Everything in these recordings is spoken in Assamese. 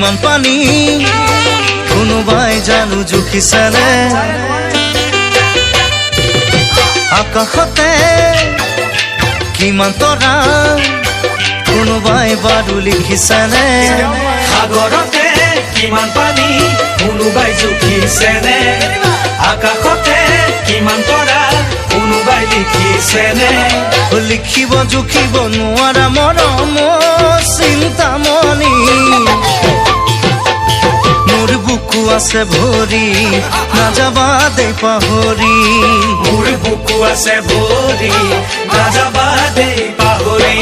কিমান পানী কোনোবাই জানো জুখিছেনে আকাশতে কিমান তৰা কোনোবাই বাৰু লিখিছেনে সাগৰতে কিমান পানী কোনোবাই জুখিছেনে আকাশতে কিমান তৰা কোনোবাই লিখিছেনে লিখিব জুখিব নোৱাৰা মৰম চিন্তামণি মোৰ বুকু আছে ভৰি নাযাবা দে পাহৰি মোৰ বুকু আছে ভৰি নাযাবা দে পাহৰি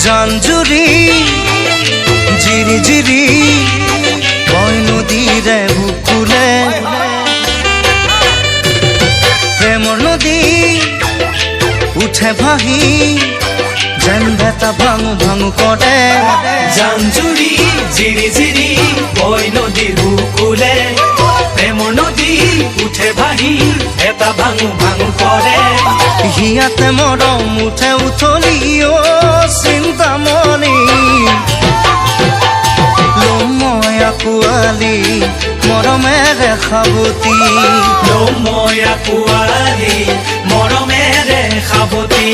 জানজুৰি জিৰি জিৰি বৈ নদীৰে বুকুলে প্ৰেমৰ নদী উঠে ভাহি যেন বেটা ভাঙো ভাঙো কৰে জানজুৰি জিৰি জিৰি বৈ নদীৰ বুকুলে প্ৰেমৰ নদী উঠে ভাহি এটা ভাঙো ভাঙো কৰে হিয়াতে মৰম উঠে উঠলি চিন্তামণি মই আকুৱালি মৰমেৰে সাৱতি মই আকুৱালি মৰমেৰে সাৱতি